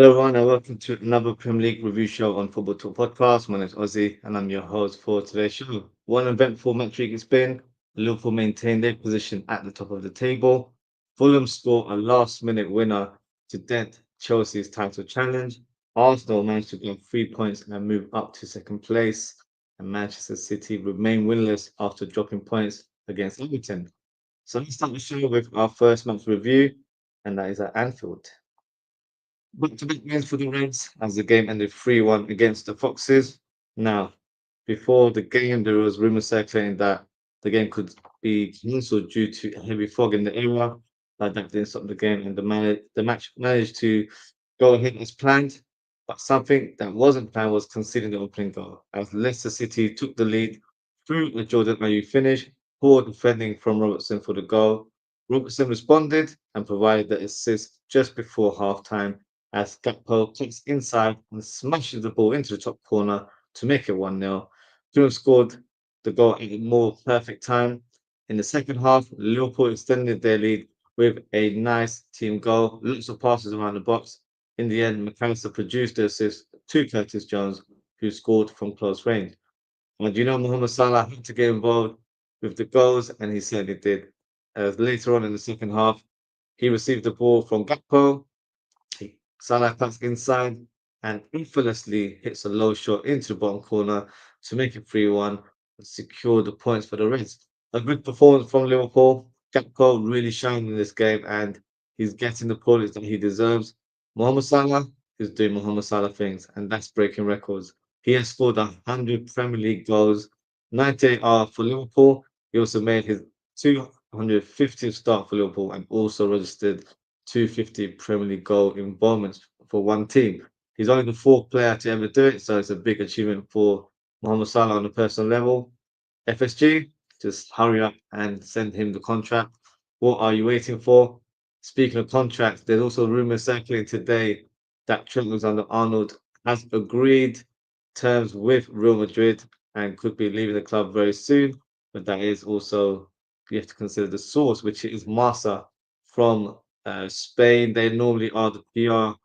Hello, everyone, and welcome to another Premier League review show on Football Talk Podcast. My name is Ozzie, and I'm your host for today's show. One eventful Matchweek it's been. Liverpool maintained their position at the top of the table. Fulham scored a last-minute winner to dent Chelsea's title challenge. Arsenal managed to get 3 points and move up to second place. And Manchester City remain winless after dropping points against Everton. So let's start the show with our first match review, and that is at Anfield. Back-to-back wins for the Reds as the game ended 3-1 against the Foxes. Now, before the game, there was rumors circulating that the game could be cancelled due to heavy fog in the area. But that didn't stop the game, and the match managed to go ahead as planned. But something that wasn't planned was conceding the opening goal, as Leicester City took the lead through a Jordan Ayew finish, poor defending from Robertson for the goal. Robertson responded and provided the assist just before half-time as Gakpo kicks inside and smashes the ball into the top corner to make it 1-0. Fulham scored the goal at a more perfect time. In the second half, Liverpool extended their lead with a nice team goal, lots of passes around the box. In the end, McAllister produced the assist to Curtis Jones, who scored from close range. And Mohamed Salah had to get involved with the goals, and he certainly did. As later on in the second half, he received the ball from Gakpo. Salah cuts inside and infamously hits a low shot into the bottom corner to make it 3-1 and secure the points for the Reds. A good performance from Liverpool. Gakpo really shined in this game and he's getting the points that he deserves. Mohamed Salah is doing Mohamed Salah things and that's breaking records. He has scored 100 Premier League goals, 98 are for Liverpool. He also made his 250th start for Liverpool and also registered 250 Premier League goal involvements for one team. He's only the fourth player to ever do it, so it's a big achievement for Mohamed Salah on a personal level. FSG, just hurry up and send him the contract. What are you waiting for? Speaking of contracts, there's also rumors circulating today that Trent Alexander-Arnold has agreed terms with Real Madrid and could be leaving the club very soon. But that is also, you have to consider the source, which is Marca from Spain. They normally are the PR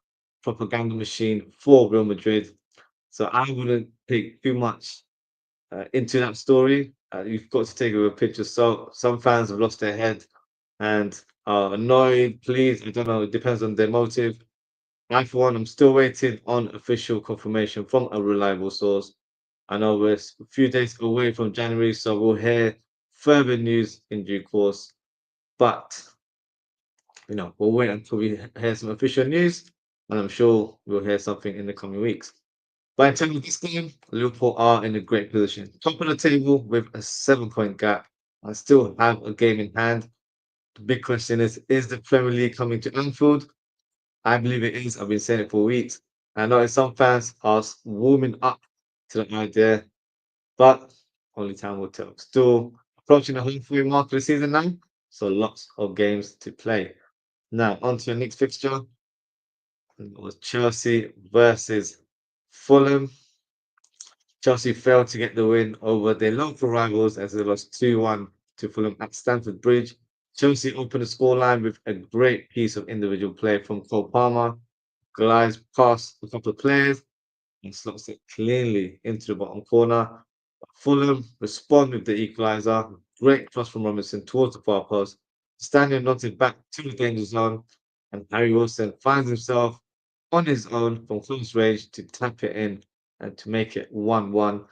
propaganda machine for Real Madrid. So I wouldn't take too much into that story. You've got to take it with a pinch of salt. Some fans have lost their head and are annoyed, pleased. I don't know. It depends on their motive. I, for one, I'm still waiting on official confirmation from a reliable source. I know we're a few days away from January, so we'll hear further news in due course. But we'll wait until we hear some official news, and I'm sure we'll hear something in the coming weeks. But in terms of this game, Liverpool are in a great position. Top of the table with a 7 point gap and still have a game in hand. The big question is the Premier League coming to Anfield? I believe it is. I've been saying it for weeks. I know some fans are warming up to the idea, but only time will tell. Still approaching the halfway mark of the season now, so lots of games to play. Now, on to your next fixture. It was Chelsea versus Fulham. Chelsea failed to get the win over their local rivals as they lost 2-1 to Fulham at Stamford Bridge. Chelsea opened the scoreline with a great piece of individual play from Cole Palmer, glides past a couple of players and slots it cleanly into the bottom corner. Fulham respond with the equaliser. Great cross from Robinson towards the far post. Stanley nodded back to the danger zone, and Harry Wilson finds himself on his own from close range to tap it in and to make it 1-1.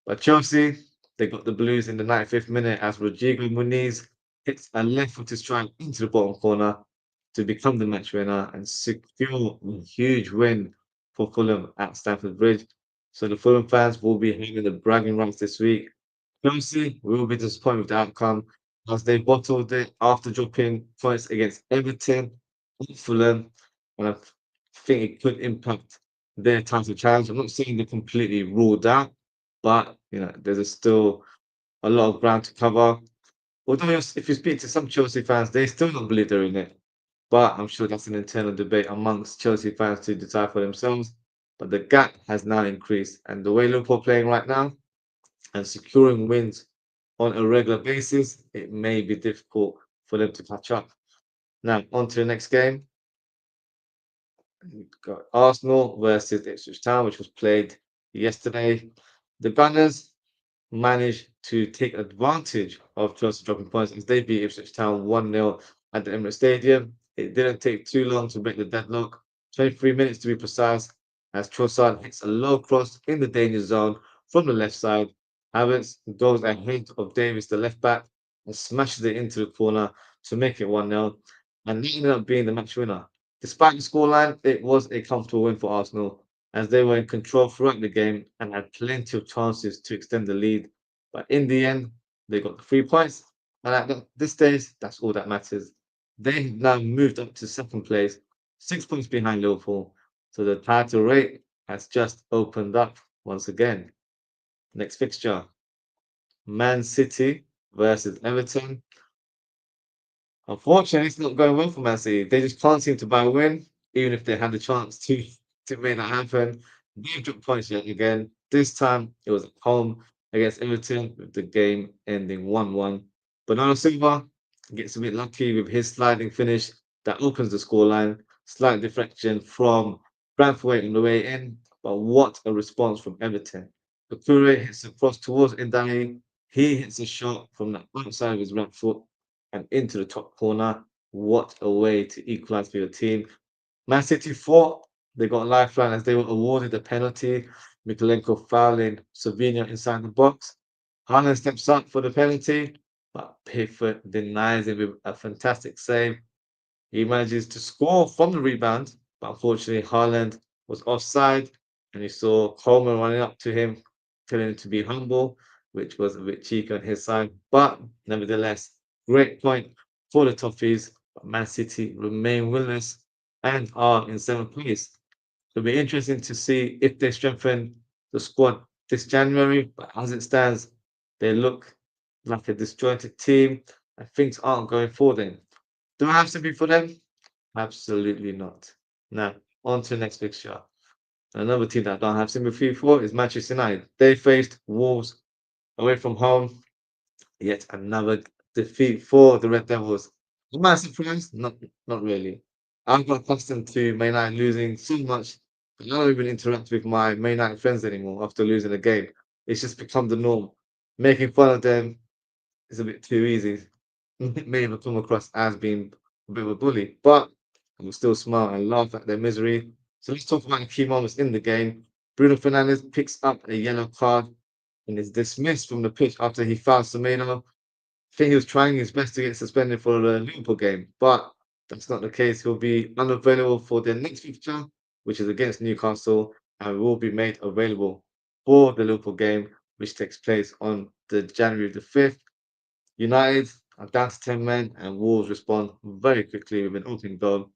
But Chelsea, they got the Blues in the 95th minute as Rodrigo Muniz hits a left-footed strike into the bottom corner to become the match winner and secure a huge win for Fulham at Stamford Bridge. So the Fulham fans will be having the bragging rights this week. Chelsea will be disappointed with the outcome as they bottled it after dropping points against Everton and Fulham, and I think it could impact their title challenge. I'm not saying they're completely ruled out, but there's still a lot of ground to cover. Although if you speak to some Chelsea fans, they still don't believe they're in it. But I'm sure that's an internal debate amongst Chelsea fans to decide for themselves. But the gap has now increased, and the way Liverpool are playing right now and securing wins on a regular basis, it may be difficult for them to catch up. Now, on to the next game. We've got Arsenal versus Ipswich Town, which was played yesterday. The Gunners managed to take advantage of Chelsea dropping points as they beat Ipswich Town 1-0 at the Emirates Stadium. It didn't take too long to break the deadlock, 23 minutes to be precise, as Trossard hits a low cross in the danger zone from the left side. Havertz goes ahead of Davis, the left back, and smashes it into the corner to make it 1-0, and that ended up being the match winner. Despite the scoreline, it was a comfortable win for Arsenal as they were in control throughout the game and had plenty of chances to extend the lead. But in the end, they got the 3 points, and this stage, that's all that matters. They have now moved up to second place, 6 points behind Liverpool. So the title race has just opened up once again. Next fixture, Man City versus Everton. Unfortunately, it's not going well for Man City. They just can't seem to buy a win, even if they had the chance to make that happen. They've dropped points yet again. This time it was at home against Everton, with the game ending 1-1. Bernardo Silva gets a bit lucky with his sliding finish that opens the scoreline. Slight deflection from Branthwaite on the way in, but what a response from Everton. Bakure hits a cross towards Ndai. He hits a shot from the outside of his right foot and into the top corner. What a way to equalize for your team. Man City fought. They got a lifeline as they were awarded a penalty. Mikolenko fouling Savinho inside the box. Haaland steps up for the penalty, but Pickford denies him with a fantastic save. He manages to score from the rebound, but unfortunately, Haaland was offside, and he saw Coleman running up to him, telling him to be humble, which was a bit cheeky on his side. But nevertheless, great point for the Toffees. But Man City remain winless and are in seventh place. It'll be interesting to see if they strengthen the squad this January. But as it stands, they look like a disjointed team, and things aren't going for them. Do I have something for them? Absolutely not. Now, on to the next fixture. Another team that I don't have sympathy for is Manchester United. They faced Wolves away from home. Yet another defeat for the Red Devils. Am I surprised? Not really. I've got accustomed to Man United losing so much that I don't even interact with my Man United friends anymore after losing a game. It's just become the norm. Making fun of them is a bit too easy. May even come across as being a bit of a bully, but I will still smile and laugh at their misery. So let's talk about the key moments in the game. Bruno Fernandes picks up a yellow card and is dismissed from the pitch after he fouls Semedo. I think he was trying his best to get suspended for the Liverpool game, but that's not the case. He'll be unavailable for their next fixture, which is against Newcastle, and will be made available for the Liverpool game, which takes place on the January the 5th. United are down to 10 men, and Wolves respond very quickly with an opening goal.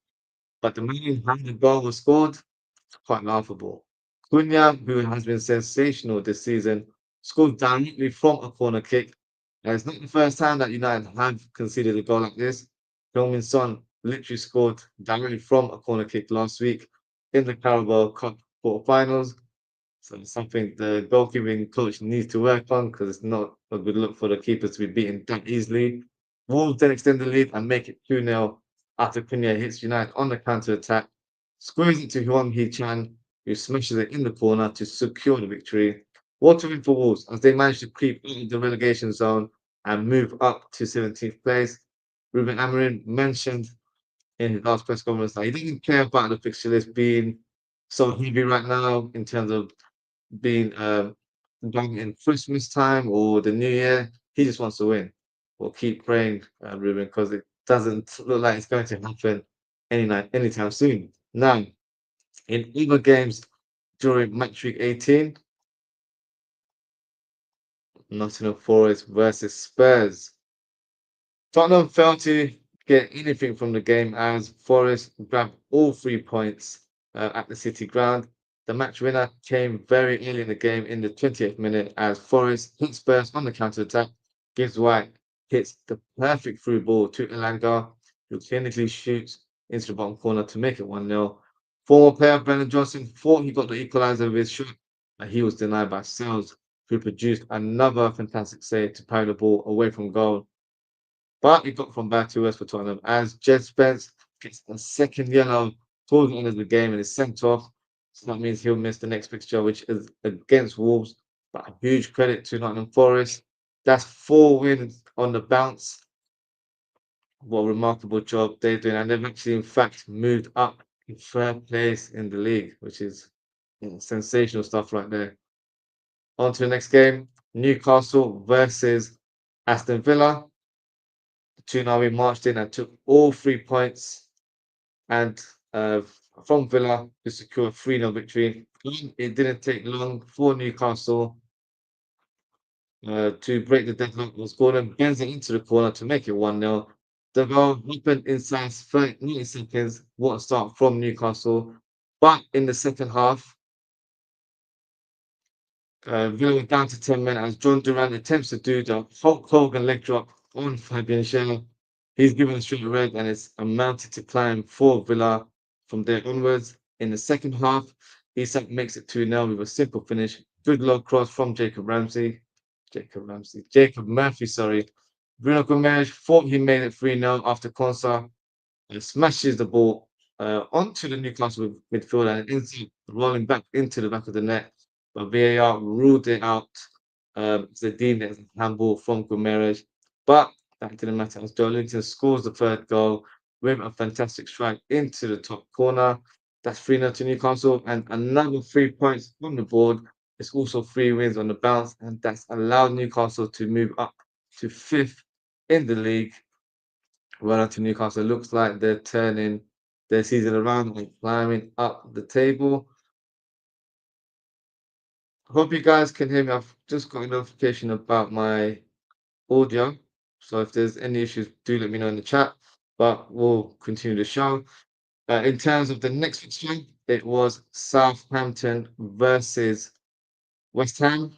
But the man behind the goal was scored, quite laughable. Cunha, who has been sensational this season, scored directly from a corner kick. And it's not the first time that United have conceded a goal like this. Heung-min Son literally scored directly from a corner kick last week in the Carabao Cup quarterfinals. So it's something the goalkeeping coach needs to work on because it's not a good look for the keepers to be beaten that easily. Wolves then extend the lead and make it 2-0 after Cunha hits United on the counter attack, squares it to Huang Hee-chan, who smashes it in the corner to secure the victory. What a win for Wolves as they managed to creep into the relegation zone and move up to 17th place. Ruben Amorim mentioned in his last press conference that he didn't care about the fixture list being so heavy right now in terms of being done in Christmas time or the New Year. He just wants to win. We'll keep praying, Ruben, because it doesn't look like it's going to happen anytime soon. Now, in other games during Matchweek 18, Nottingham Forest versus Spurs. Tottenham failed to get anything from the game as Forest grabbed all 3 points at the City ground. The match winner came very early in the game in the 20th minute as Forest hit Spurs on the counter attack. Gibbs White hits the perfect through ball to Elanga, who clinically shoots into the bottom corner to make it 1-0. Former player Brendan Johnson thought he got the equaliser with his shot, but he was denied by Sales, who produced another fantastic save to parry the ball away from goal. But it got from bad to worse for Tottenham as Jed Spence gets a second yellow towards the end of the game and is sent off. So that means he'll miss the next fixture, which is against Wolves. But a huge credit to Nottingham Forest. That's 4 wins on the bounce. What a remarkable job they're doing. And they've actually, in fact, moved up in third place in the league, which is sensational stuff right there. On to the next game, Newcastle versus Aston Villa. The two now we marched in and took all 3 points and uh, from Villa to secure a 3-0 victory. It didn't take long for Newcastle to break the deadlock. Was Gordon bends it into the corner to make it 1-0. The goal happened inside 30 seconds. What a start from Newcastle. But in the second half, Villa went down to 10 men as John Duran attempts to do the Hulk Hogan leg drop on Fabian Schär. He's given a straight red and it's amounted to climb for Villa from there onwards. In the second half, Isak makes it 2-0 with a simple finish. Good low cross from Jacob Murphy, sorry. Bruno Gomes thought he made it 3-0 after Konsa and smashes the ball onto the Newcastle midfielder and ends up rolling back into the back of the net. But VAR ruled it out. They deemed it as a handball from Gomes. But that didn't matter as Joe Linton scores the third goal with a fantastic strike into the top corner. That's 3-0 to Newcastle and another 3 points on the board. It's also 3 wins on the bounce, and that's allowed Newcastle to move up to fifth in the league. Well done to Newcastle. It looks like they're turning their season around and climbing up the table. Hope you guys can hear me. I've just got a notification about my audio. So if there's any issues, do let me know in the chat. But we'll continue the show. In terms of the next fixture, it was Southampton versus West Ham.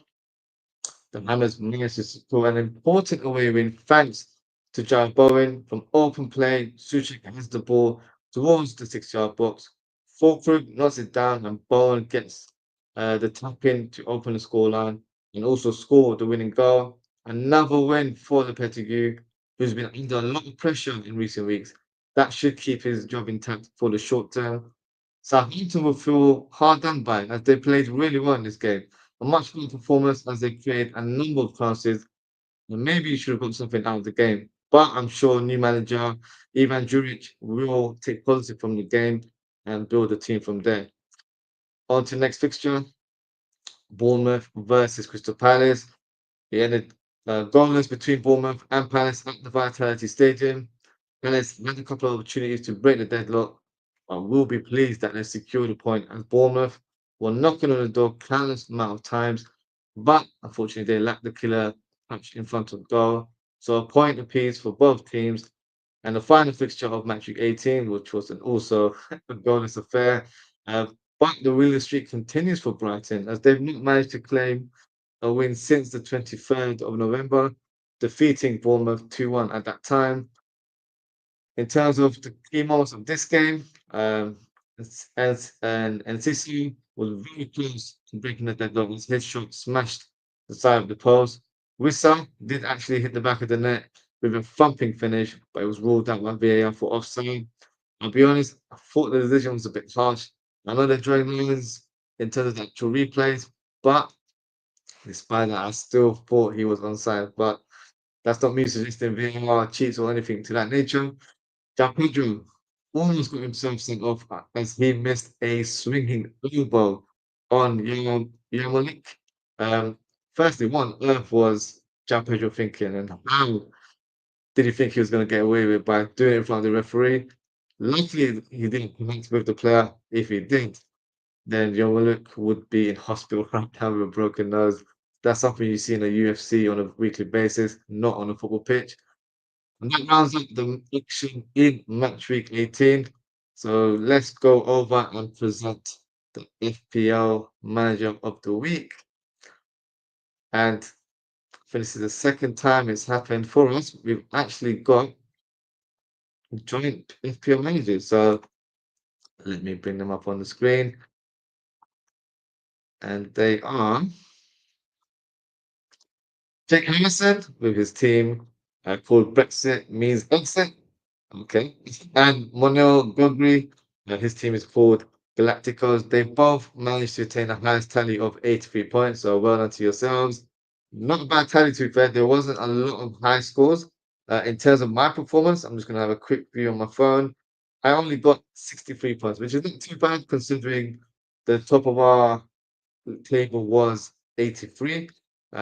The Hammers managed to score an important away win thanks to Jared Bowen from open play. Suchek has the ball towards the 6-yard box. Fulkrug knocks it down, and Bowen gets the tap in to open the scoreline and also score the winning goal. Another win for the Pettigrew, who's been under a lot of pressure in recent weeks. That should keep his job intact for the short term. Southampton will feel hard done by as they played really well in this game. A much better performance as they create a number of chances. And maybe you should have got something out of the game. But I'm sure new manager Ivan Juric will take positive from the game and build a team from there. On to the next fixture, Bournemouth versus Crystal Palace. It ended goalless between Bournemouth and Palace at the Vitality Stadium. Palace had a couple of opportunities to break the deadlock, but will be pleased that they secured a point as Bournemouth were knocking on the door countless amount of times, but unfortunately they lacked the killer touch in front of goal. So a point apiece for both teams. And the final fixture of Matchweek 18, which was also a goalless affair. Uh, but the winless streak continues for Brighton as they've not managed to claim a win since the 23rd of November, defeating Bournemouth 2-1 at that time. In terms of the key moments of this game, and Sissi was very close to breaking the deadlock as his shot smashed the side of the post. Wissa did actually hit the back of the net with a thumping finish, but it was ruled out by VAR for offside. I'll be honest, I thought the decision was a bit harsh. I know they're drawing lines in terms of the actual replays, but despite that, I still thought he was onside. But that's not me suggesting VAR cheats or anything to that nature. João Pedro almost got himself sent off as he missed a swinging elbow on Yarmolenko. Um, Firstly, what on earth was João Pedro thinking, and how did he think he was going to get away with it by doing it in front of the referee? Luckily, he didn't connect with the player. If he did, then Yarmolenko would be in hospital right now with a broken nose. That's something you see in the UFC on a weekly basis, not on a football pitch. And that rounds up the action in match week 18. So let's go over and present the FPL Manager of the Week. And this is the second time it's happened for us. We've actually got joint FPL managers. So let me bring them up on the screen. And they are Jake Harrison with his team called Brexit Means Exit. Okay. And Monel Gogri His team is called Galacticos. They both managed to attain the highest tally of 83 points, so well done to yourselves. Not a bad tally, to be fair. There wasn't a lot of high scores. In terms of my performance, I'm just going to have a quick view on my phone. I only got 63 points, which is not too bad considering the top of our table was 83.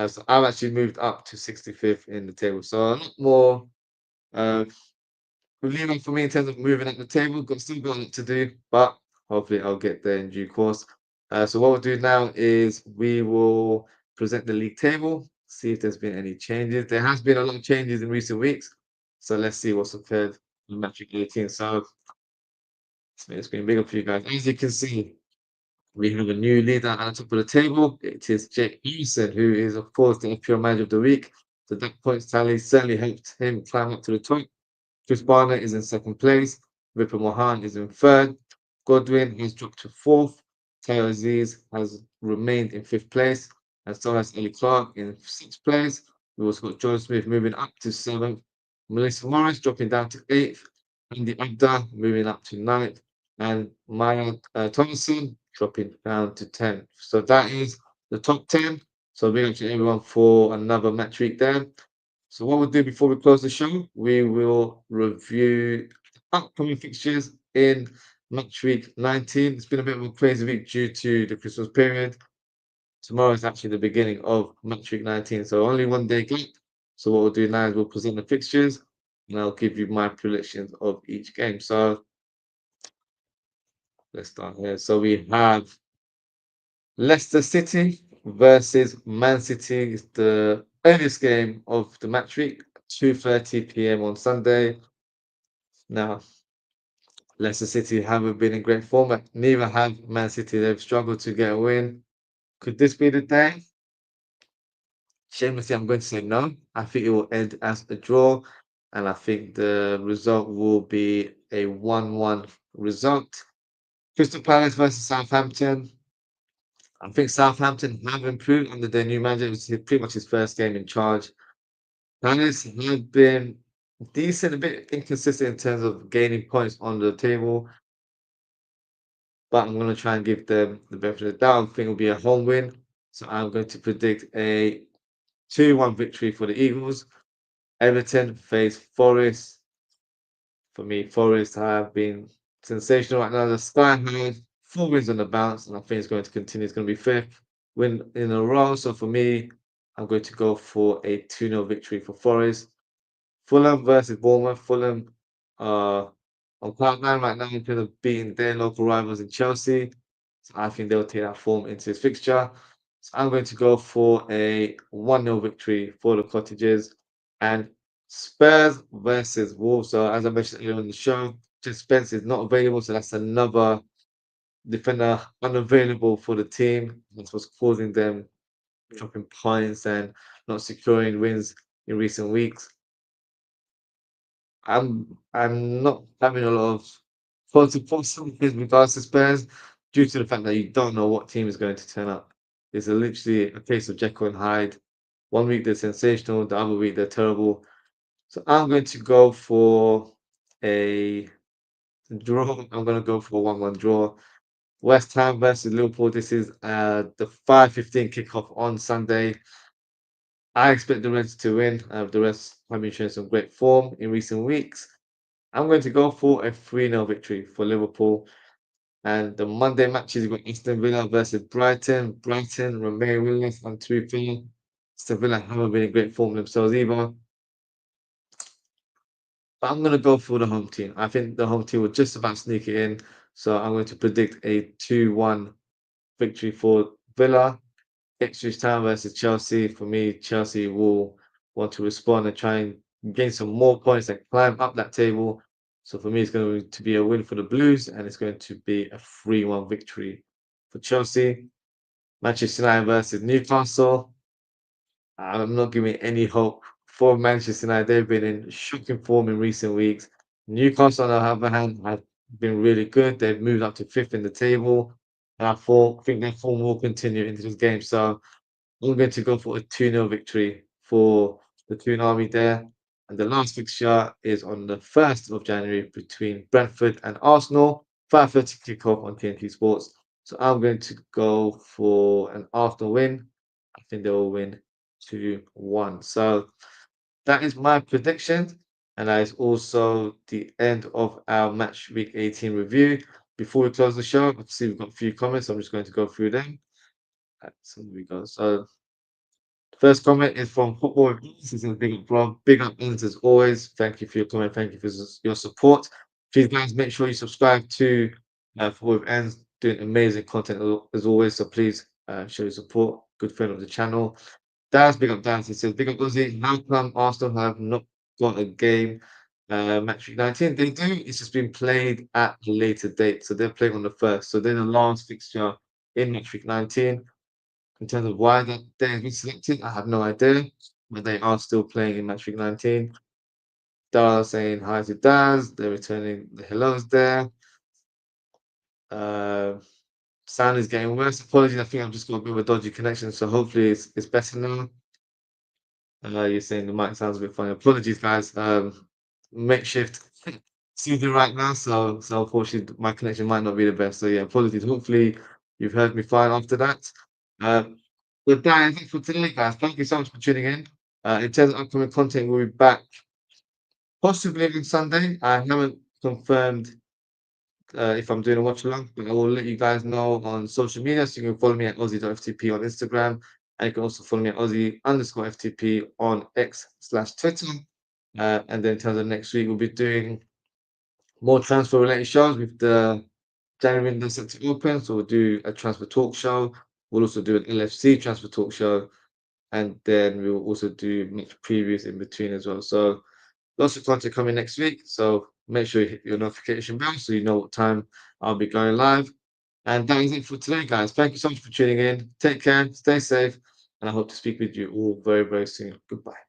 So I've actually moved up to 65th in the table. So a lot more uh, relieving for me in terms of moving up the table. Still got a lot to do, but hopefully I'll get there in due course. So what we'll do now is we will present the league table, see if there's been any changes. There has been a lot of changes in recent weeks. So let's see what's occurred in Matchweek 18. So let's make the screen bigger for you guys. As you can see, we have a new leader at the top of the table. It is Jake Eason, who is, of course, the FPL Manager of the Week. So that points tally certainly helped him climb up to the top. Chris Barnett is in second place. Ripper Mohan is in third. Godwin has dropped to fourth. Taylor Aziz has remained in fifth place. And so has Ellie Clark in sixth place. We've also got John Smith moving up to seventh. Melissa Morris dropping down to eighth. Andy Abda moving up to ninth. And Maya Thomason dropping down to 10th. So that is the top 10. So big up to everyone for another match week there. So what we'll do before we close the show, we will review upcoming fixtures in match week 19. It's been a bit of a crazy week due to the Christmas period. Tomorrow is actually the beginning of match week 19, so only one day gap. So what we'll do now is we'll present the fixtures and I'll give you my predictions of each game. So let's start here. So we have Leicester City versus Man City. It's the earliest game of the match week, 2:30 p.m. on Sunday. Now, Leicester City haven't been in great form, but neither have Man City. They've struggled to get a win. Could this be the day? Shamelessly, I'm going to say no. I think it will end as a draw, and I think the result will be a 1-1 result. Crystal Palace versus Southampton. I think Southampton have improved under their new manager. It was pretty much his first game in charge. Palace have been decent, a bit inconsistent in terms of gaining points on the table, but I'm going to try and give them the benefit of the doubt. I think it'll be a home win. So I'm going to predict a 2-1 victory for the Eagles. Everton face Forest. For me, Forest have been sensational right now. The sky high, 4 wins on the bounce, and I think it's going to continue. It's going to be fifth win in a row. So for me, I'm going to go for a 2-0 victory for Forest. Fulham versus Bournemouth. Fulham are on cloud nine right now in terms of beating their local rivals in Chelsea. So I think they'll take that form into this fixture. So I'm going to go for a 1-0 victory for the Cottagers. And Spurs versus Wolves. So as I mentioned earlier in the show, just Spence is not available. So that's another defender unavailable for the team. That's what's causing them dropping points and not securing wins in recent weeks. I'm not having a lot of positive thoughts with regards to Spurs due to the fact that you don't know what team is going to turn up. It's literally a case of Jekyll and Hyde. One week they're sensational, the other week they're terrible. So I'm going to go for a draw. I'm going to go for a 1-1 draw. West Ham versus Liverpool. This is the 5:15 kickoff on Sunday. I expect the Reds to win. The Reds have been showing some great form in recent weeks. I'm going to go for a 3-0 victory for Liverpool. And the Monday matches, you've got Aston Villa versus Brighton. Brighton remain winless on 2-3. Aston Villa haven't been in great form themselves either. But I'm going to go for the home team. I think the home team will just about sneak it in. So I'm going to predict a 2-1 victory for Villa. Ipswich Town versus Chelsea. For me, Chelsea will want to respond and try and gain some more points and climb up that table. So for me, it's going to be a win for the Blues, and it's going to be a 3-1 victory for Chelsea. Manchester United versus Newcastle. I'm not giving any hope for Manchester United. They've been in shocking form in recent weeks. Newcastle, on the other hand, have been really good. They've moved up to fifth in the table. And think their form will continue into this game. So I'm going to go for a 2-0 victory for the Toon Army there. And the last fixture is on the 1st of January between Brentford and Arsenal. 5:30 kickoff on TNT Sports. So I'm going to go for an after win. I think they will win 2-1. So that is my prediction. And that is also the end of our match week 18 review. Before we close the show, I can see we've got a few comments. I'm just going to go through them. So here we go. So first comment is from Football with Ends. This is a big up, bro. Big up, Ends, as always. Thank you for your comment. Thank you for your support. Please, guys, make sure you subscribe to Football with Ends. Doing amazing content as always. So please show your support. Good friend of the channel. Daz, big up Daz. He says, big up Ozzie. How come Arsenal have not got a game match week 19? They do. It's just been played at a later date. So they're playing on the first. So they're the last fixture in match week 19. In terms of why that day has been selected, I have no idea, but they are still playing in match week 19. Dara saying hi to Daz, they're returning the hellos there. Sound is getting worse. Apologies, I think I've just got a bit of a dodgy connection, so hopefully it's better now. You're saying the mic sounds a bit funny. Apologies, guys. Makeshift studio right now, so unfortunately my connection might not be the best. So yeah, apologies. Hopefully you've heard me fine after that. Um, but that is it for today, guys. Thank you so much for tuning in. In terms of upcoming content, we'll be back possibly on Sunday. I haven't confirmed if I'm doing a watch along, but I will let you guys know on social media. So you can follow me at Ozzie.ftp on Instagram. And you can also follow me at Ozzie_FTP on X/Twitter. And then in terms of next week, we'll be doing more transfer related shows with the January window set to open. So we'll do a transfer talk show. We'll also do an LFC transfer talk show. And then we'll also do match previews in between as well. So lots of content coming next week. So make sure you hit your notification bell so you know what time I'll be going live. And that is it for today, guys. Thank you so much for tuning in. Take care, stay safe, and I hope to speak with you all very, very soon. Goodbye.